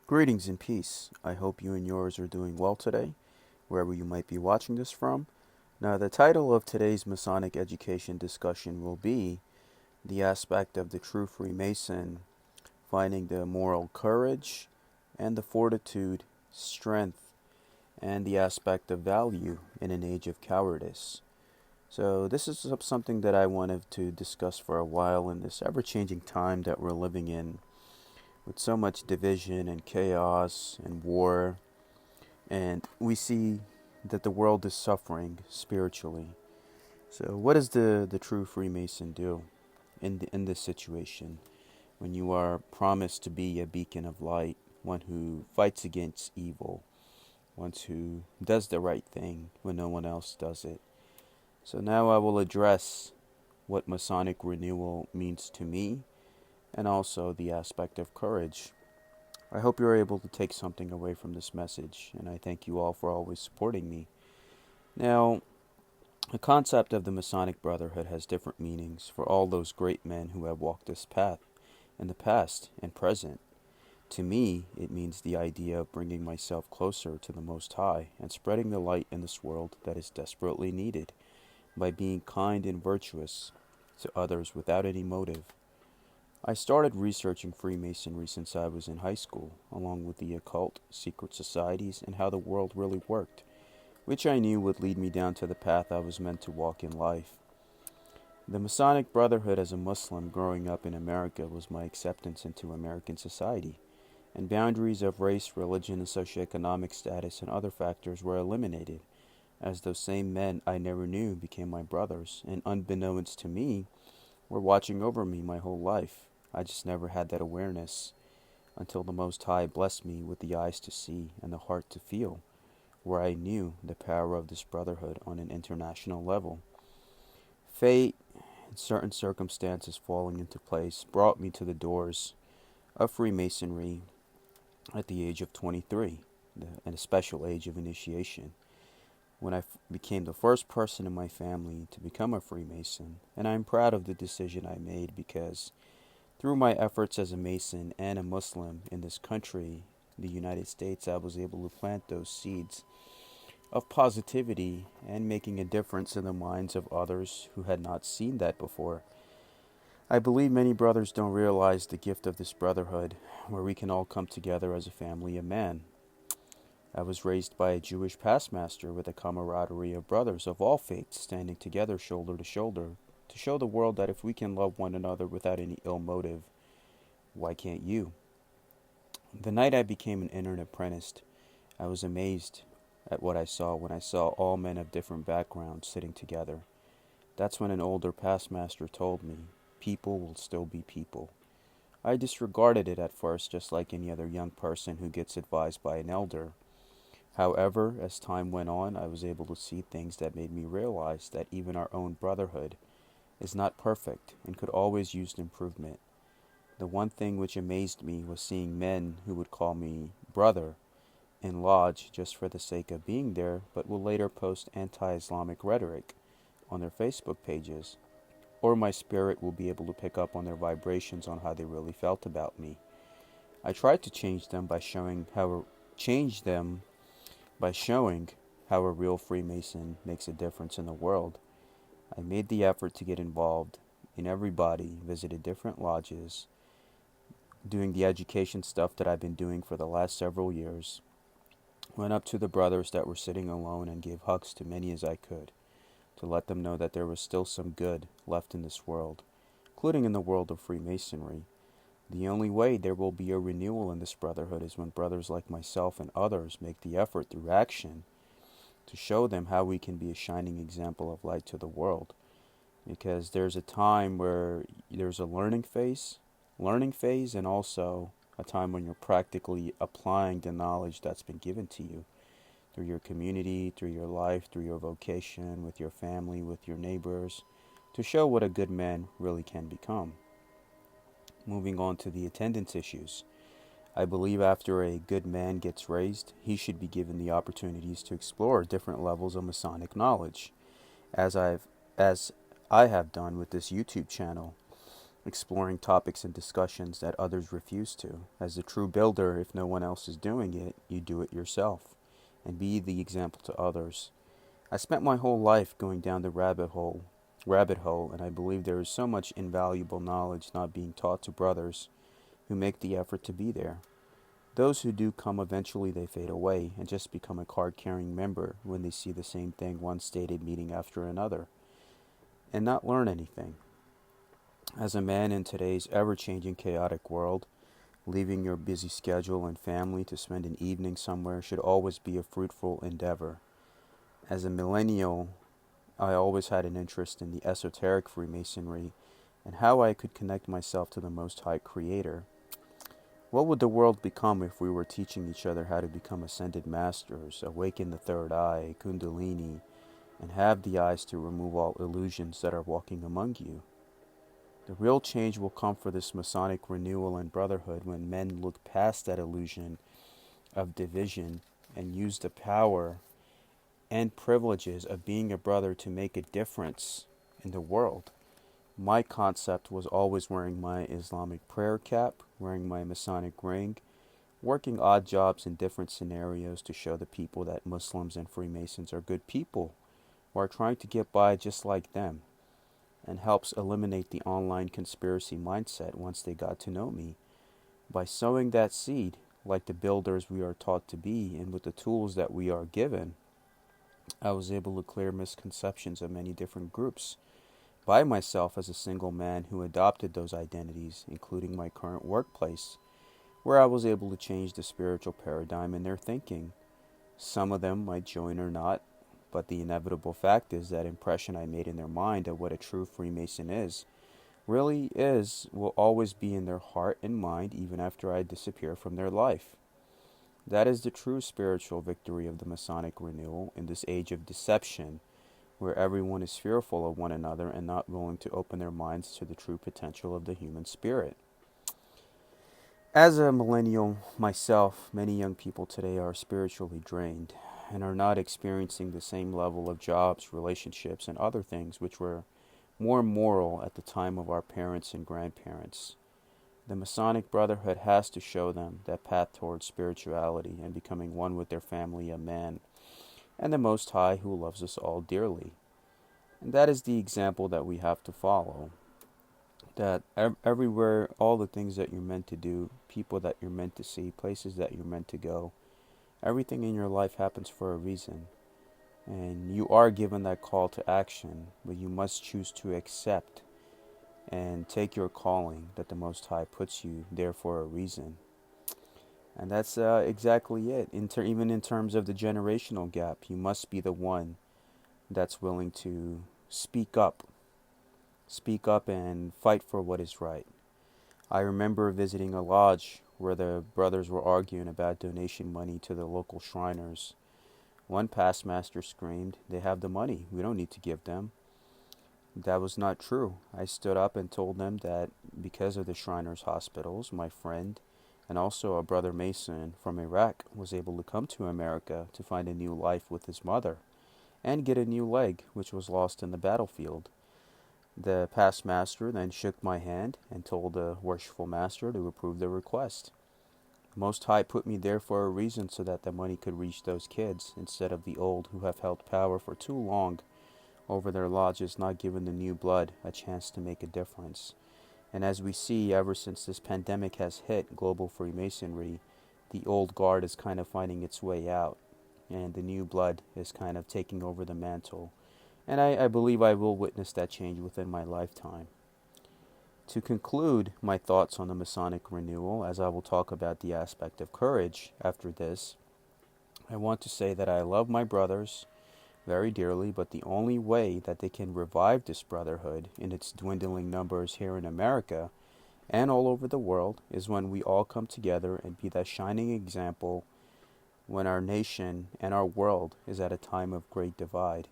Greetings and peace. I hope you and yours are doing well today, wherever you might be watching this from. Now, the title of today's Masonic education discussion will be the aspect of the true Freemason finding the moral courage and the fortitude, strength, and the aspect of value in an age of cowardice. So, this is something that I wanted to discuss for a while in this ever changing time that we're living in, with so much division and chaos and war, and we see that the world is suffering spiritually. So, what does the true Freemason do in this situation when you are promised to be a beacon of light, one who fights against evil, one who does the right thing when no one else does it? So, now I will address what Masonic renewal means to me and also the aspect of courage. I hope you're able to take something away from this message, and I thank you all for always supporting me. Now, the concept of the Masonic Brotherhood has different meanings for all those great men who have walked this path in the past and present. To me, it means the idea of bringing myself closer to the Most High and spreading the light in this world that is desperately needed by being kind and virtuous to others without any motive. I started researching Freemasonry since I was in high school, along with the occult, secret societies, and how the world really worked, which I knew would lead me down to the path I was meant to walk in life. The Masonic Brotherhood as a Muslim growing up in America was my acceptance into American society, and boundaries of race, religion, and socioeconomic status and other factors were eliminated, as those same men I never knew became my brothers, and unbeknownst to me, were watching over me my whole life. I just never had that awareness until the Most High blessed me with the eyes to see and the heart to feel, where I knew the power of this brotherhood on an international level. Fate and certain circumstances falling into place brought me to the doors of Freemasonry at the age of 23, and a special age of initiation, when I became the first person in my family to become a Freemason, and I am proud of the decision I made because through my efforts as a Mason and a Muslim in this country, the United States, I was able to plant those seeds of positivity and making a difference in the minds of others who had not seen that before. I believe many brothers don't realize the gift of this brotherhood, where we can all come together as a family of man. I was raised by a Jewish pastmaster with a camaraderie of brothers of all faiths standing together shoulder to show the world that if we can love one another without any ill motive, why can't you? The night I became an intern apprentice, I was amazed at what I saw when I saw all men of different backgrounds sitting together. That's when an older pastmaster told me, people will still be people. I disregarded it at first, just like any other young person who gets advised by an elder. However, as time went on, I was able to see things that made me realize that even our own brotherhood is not perfect and could always use improvement. The one thing which amazed me was seeing men who would call me brother in lodge just for the sake of being there, but will later post anti-Islamic rhetoric on their Facebook pages, or my spirit will be able to pick up on their vibrations on how they really felt about me. I tried to change them by showing how a real Freemason makes a difference in the world. I made the effort to get involved in everybody, visited different lodges, doing the education stuff that I've been doing for the last several years. Went up to the brothers that were sitting alone and gave hugs to many as I could, to let them know that there was still some good left in this world, including in the world of Freemasonry. The only way there will be a renewal in this brotherhood is when brothers like myself and others make the effort through action to show them how we can be a shining example of light to the world. Because there's a time where there's a learning phase, and also a time when you're practically applying the knowledge that's been given to you through your community, through your life, through your vocation, with your family, with your neighbors, to show what a good man really can become. Moving on to the attendance issues. I believe after a good man gets raised, he should be given the opportunities to explore different levels of Masonic knowledge, as I have done with this YouTube channel. exploring topics and discussions that others refuse to. As a true builder, if no one else is doing it, you do it yourself, and be the example to others. I spent my whole life going down the rabbit hole, and I believe there is so much invaluable knowledge not being taught to brothers who make the effort to be there. Those who do come eventually they fade away and just become a card-carrying member when they see the same thing one stated meeting after another, and not learn anything. As a man in today's ever-changing chaotic world, leaving your busy schedule and family to spend an evening somewhere should always be a fruitful endeavor. As a millennial, I always had an interest in the esoteric Freemasonry and how I could connect myself to the Most High Creator. What would the world become if we were teaching each other how to become ascended masters, awaken the third eye, kundalini, and have the eyes to remove all illusions that are walking among you? The real change will come for this Masonic renewal and brotherhood when men look past that illusion of division and use the power and privileges of being a brother to make a difference in the world. My concept was always wearing my Islamic prayer cap, wearing my Masonic ring, working odd jobs in different scenarios to show the people that Muslims and Freemasons are good people who are trying to get by just like them, and helps eliminate the online conspiracy mindset once they got to know me. By sowing that seed, like the builders we are taught to be, and with the tools that we are given, I was able to clear misconceptions of many different groups by myself as a single man who adopted those identities, including my current workplace, where I was able to change the spiritual paradigm in their thinking. Some of them might join or not, but the inevitable fact is that impression I made in their mind of what a true Freemason will always be in their heart and mind even after I disappear from their life. That is the true spiritual victory of the Masonic renewal in this age of deception, where everyone is fearful of one another and not willing to open their minds to the true potential of the human spirit. As a millennial myself, many young people today are spiritually drained and are not experiencing the same level of jobs, relationships, and other things which were more moral at the time of our parents and grandparents. The Masonic Brotherhood has to show them that path towards spirituality and becoming one with their family of man and the Most High who loves us all dearly. And that is the example that we have to follow. That everywhere, all the things that you're meant to do, people that you're meant to see, places that you're meant to go, everything in your life happens for a reason. And you are given that call to action, but you must choose to accept and take your calling that the Most High puts you there for a reason. And that's exactly it. Even in terms of the generational gap, you must be the one that's willing to speak up and fight for what is right. I remember visiting a lodge where the brothers were arguing about donation money to the local Shriners. One past master screamed, "They have the money, we don't need to give them." That was not true. I stood up and told them that because of the Shriners hospitals, my friend and also a brother Mason from Iraq was able to come to America to find a new life with his mother and get a new leg, which was lost in the battlefield. The past master then shook my hand and told the worshipful master to approve the request. Most High put me there for a reason so that the money could reach those kids instead of the old who have held power for too long over their lodges, not giving the new blood a chance to make a difference. And as we see, ever since this pandemic has hit global Freemasonry, the old guard is kind of finding its way out, and the new blood is kind of taking over the mantle. And I believe I will witness that change within my lifetime. To conclude my thoughts on the Masonic renewal, as I will talk about the aspect of courage after this, I want to say that I love my brothers very dearly, but the only way that they can revive this brotherhood in its dwindling numbers here in America and all over the world is when we all come together and be that shining example when our nation and our world is at a time of great divide.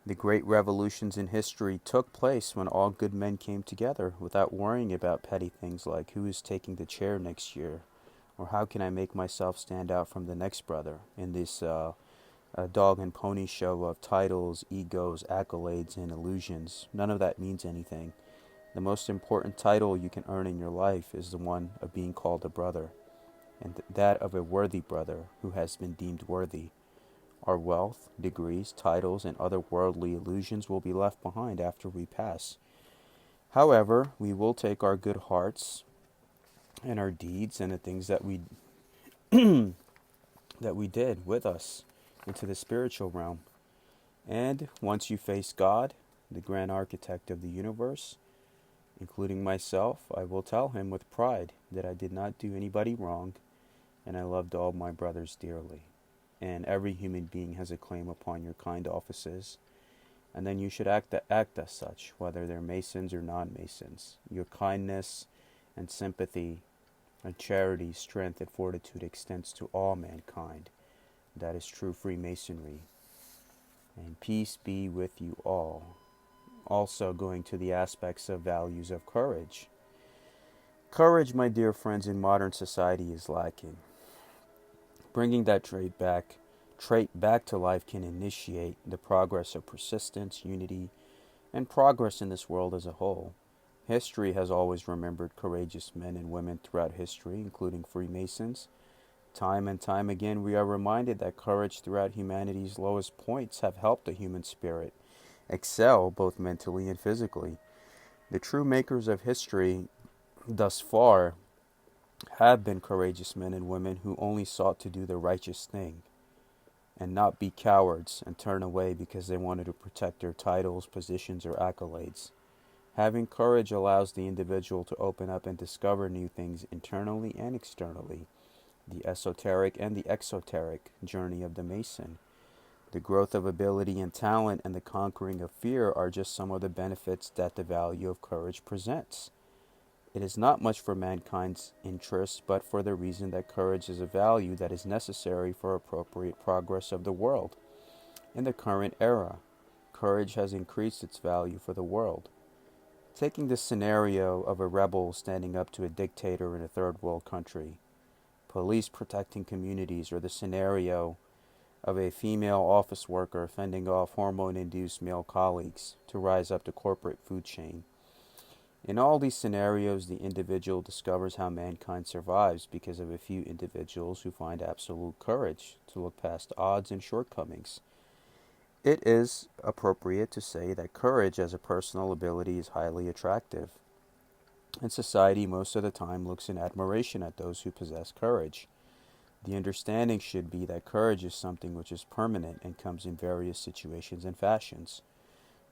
The great revolutions in history took place when all good men came together without worrying about petty things like who is taking the chair next year or how can I make myself stand out from the next brother in this dog and pony show of titles, egos, accolades, and illusions. None of that means anything. The most important title you can earn in your life is the one of being called a brother, and that of a worthy brother who has been deemed worthy. Our wealth, degrees, titles, and other worldly illusions will be left behind after we pass. However, we will take our good hearts and our deeds and the things that we that we did with us into the spiritual realm. And once you face God, the grand architect of the universe, including myself, I will tell him with pride that I did not do anybody wrong and I loved all my brothers dearly. And every human being has a claim upon your kind offices, and then you should act as such, whether they're Masons or non-Masons. Your kindness and sympathy and charity, strength, and fortitude extends to all mankind. That is true Freemasonry. And peace be with you all. Also going to the aspects of values of courage. Courage, my dear friends, in modern society is lacking. Bringing that trait back to life can initiate the progress of persistence, unity, and progress in this world as a whole. History has always remembered courageous men and women throughout history, including Freemasons. Time and time again, we are reminded that courage throughout humanity's lowest points have helped the human spirit excel both mentally and physically. The true makers of history thus far have been courageous men and women who only sought to do the righteous thing and not be cowards and turn away because they wanted to protect their titles, positions, or accolades. Having courage allows the individual to open up and discover new things internally and externally. The esoteric and the exoteric journey of the Mason. The growth of ability and talent and the conquering of fear are just some of the benefits that the value of courage presents. It is not much for mankind's interest, but for the reason that courage is a value that is necessary for appropriate progress of the world. In the current era, courage has increased its value for the world. Taking the scenario of a rebel standing up to a dictator in a third world country, police protecting communities, or the scenario of a female office worker fending off hormone-induced male colleagues to rise up the corporate food chain. In all these scenarios, the individual discovers how mankind survives because of a few individuals who find absolute courage to look past odds and shortcomings. It is appropriate to say that courage as a personal ability is highly attractive, and society most of the time looks in admiration at those who possess courage. The understanding should be that courage is something which is permanent and comes in various situations and fashions.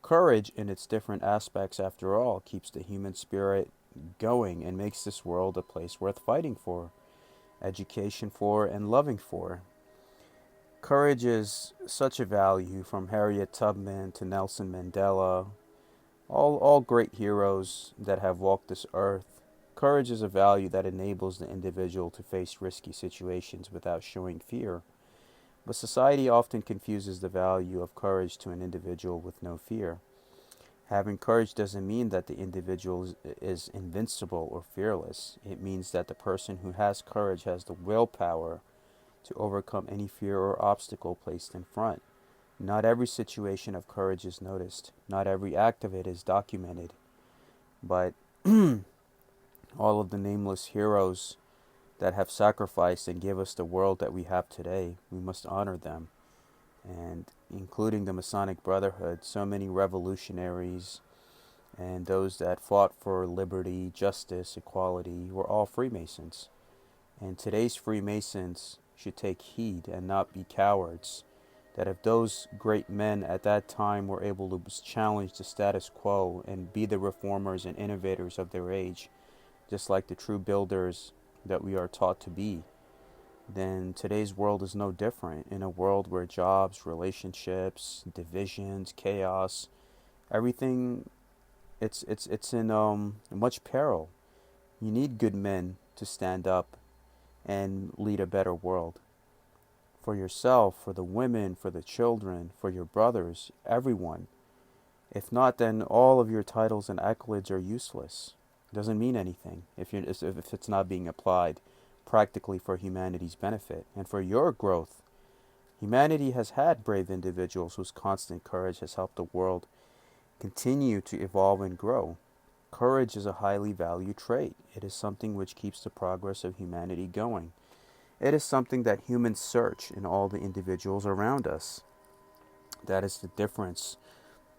Courage, in its different aspects, after all, keeps the human spirit going and makes this world a place worth fighting for, education for, and loving for. Courage is such a value, from Harriet Tubman to Nelson Mandela, all great heroes that have walked this earth. Courage is a value that enables the individual to face risky situations without showing fear. But society often confuses the value of courage to an individual with no fear. Having courage doesn't mean that the individual is invincible or fearless. It means that the person who has courage has the willpower to overcome any fear or obstacle placed in front. Not every situation of courage is noticed. Not every act of it is documented. But all of the nameless heroes that have sacrificed and give us the world that we have today, we must honor them. And including the Masonic Brotherhood, so many revolutionaries and those that fought for liberty, justice, equality were all Freemasons. And today's Freemasons should take heed and not be cowards. That if those great men at that time were able to challenge the status quo and be the reformers and innovators of their age, just like the true builders that we are taught to be, then today's world is no different. In a world where jobs, relationships, divisions, chaos, everything, it's in much peril. You need good men to stand up and lead a better world. For yourself, for the women, for the children, for your brothers, everyone. If not, then all of your titles and accolades are useless. It doesn't mean anything if it's not being applied practically for humanity's benefit and for your growth. Humanity has had brave individuals whose constant courage has helped the world continue to evolve and grow. Courage is a highly valued trait. It is something which keeps the progress of humanity going. It is something that humans search in all the individuals around us. That is the difference.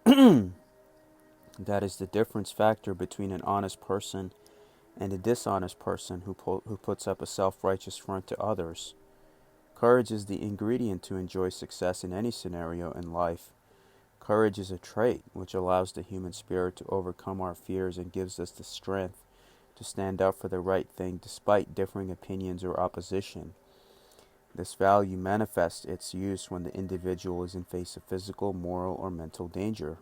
That is the difference factor between an honest person and a dishonest person who puts up a self-righteous front to others. Courage is the ingredient to enjoy success in any scenario in life. Courage is a trait which allows the human spirit to overcome our fears and gives us the strength to stand up for the right thing despite differing opinions or opposition. This value manifests its use when the individual is in face of physical, moral, or mental danger.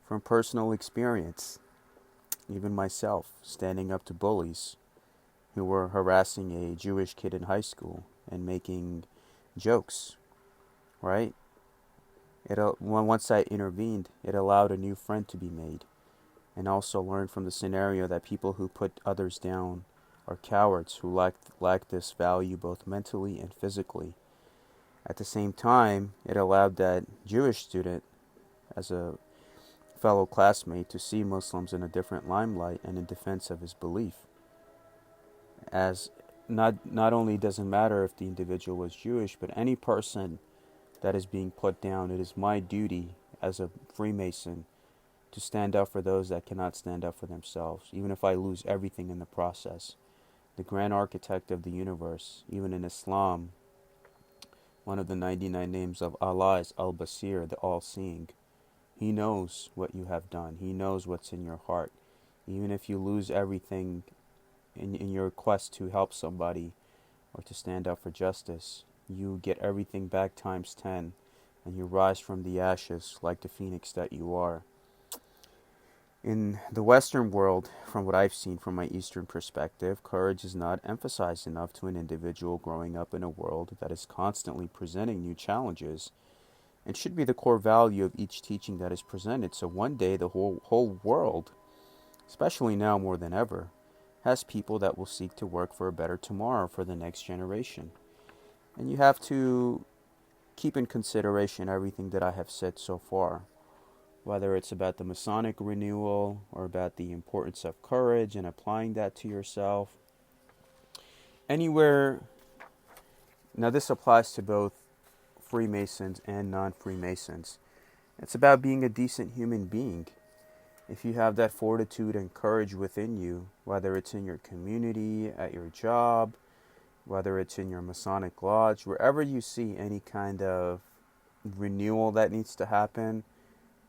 From personal experience, even myself, standing up to bullies who were harassing a Jewish kid in high school and making jokes, right? Once I intervened, it allowed a new friend to be made, and also learned from the scenario that people who put others down are cowards who lack this value both mentally and physically. At the same time, it allowed that Jewish student, as a fellow classmate, to see Muslims in a different limelight and in defense of his belief. As not only doesn't matter if the individual was Jewish, but any person that is being put down, it is my duty as a Freemason to stand up for those that cannot stand up for themselves, even if I lose everything in the process. The grand architect of the universe, even in Islam, one of the 99 names of Allah is Al-Basir, the all-seeing. He knows what you have done. He knows what's in your heart. Even if you lose everything in your quest to help somebody or to stand up for justice, you get everything back times 10, and you rise from the ashes like the phoenix that you are. In the Western world, from what I've seen from my Eastern perspective, courage is not emphasized enough to an individual growing up in a world that is constantly presenting new challenges, and should be the core value of each teaching that is presented. So one day the whole world, especially now more than ever, has people that will seek to work for a better tomorrow for the next generation. And you have to keep in consideration everything that I have said so far, whether it's about the Masonic renewal or about the importance of courage and applying that to yourself. Anywhere, now this applies to both Freemasons and non-Freemasons. It's about being a decent human being. If you have that fortitude and courage within you, whether it's in your community, at your job, whether it's in your Masonic lodge, wherever you see any kind of renewal that needs to happen,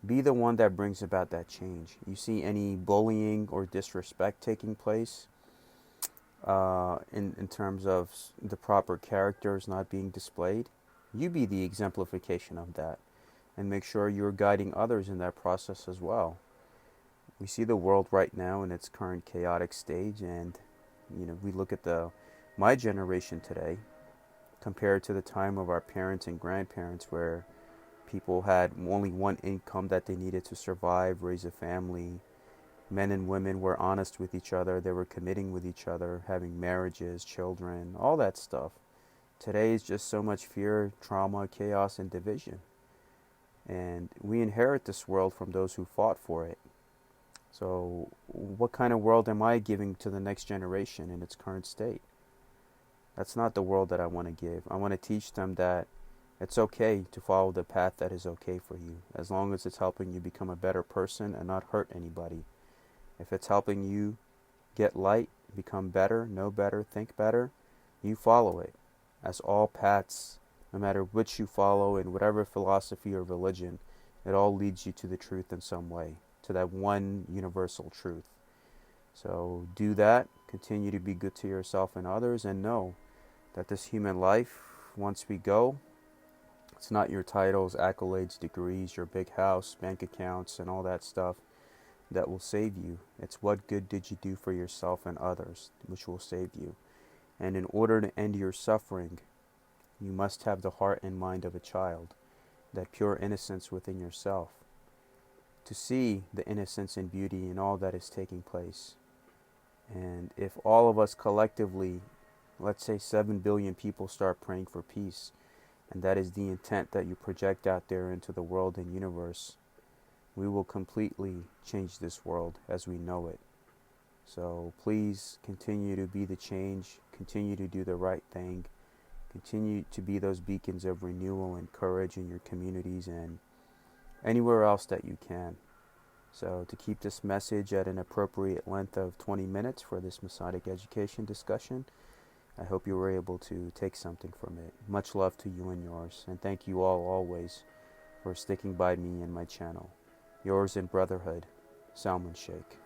be the one that brings about that change. You see any bullying or disrespect taking place in terms of the proper characters not being displayed, you be the exemplification of that, and make sure you're guiding others in that process as well. We see the world right now in its current chaotic stage, and we look at my generation today compared to the time of our parents and grandparents, where people had only one income that they needed to survive, raise a family. Men and women were honest with each other. They were committing with each other, having marriages, children, all that stuff. Today is just so much fear, trauma, chaos, and division. And we inherit this world from those who fought for it. So what kind of world am I giving to the next generation in its current state? That's not the world that I want to give. I want to teach them that it's okay to follow the path that is okay for you, as long as it's helping you become a better person and not hurt anybody. If it's helping you get light, become better, know better, think better, you follow it. As all paths, no matter which you follow in whatever philosophy or religion, it all leads you to the truth in some way, to that one universal truth. So do that, continue to be good to yourself and others, and know that this human life, once we go, it's not your titles, accolades, degrees, your big house, bank accounts, and all that stuff that will save you. It's what good did you do for yourself and others, which will save you. And in order to end your suffering, you must have the heart and mind of a child, that pure innocence within yourself, to see the innocence and beauty in all that is taking place. And if all of us collectively, let's say 7 billion people, start praying for peace, and that is the intent that you project out there into the world and universe, we will completely change this world as we know it. So please continue to be the change, continue to do the right thing, continue to be those beacons of renewal and courage in your communities and anywhere else that you can. So to keep this message at an appropriate length of 20 minutes for this Masonic education discussion, I hope you were able to take something from it. Much love to you and yours, and thank you all always for sticking by me and my channel. Yours in brotherhood, Salman Sheikh.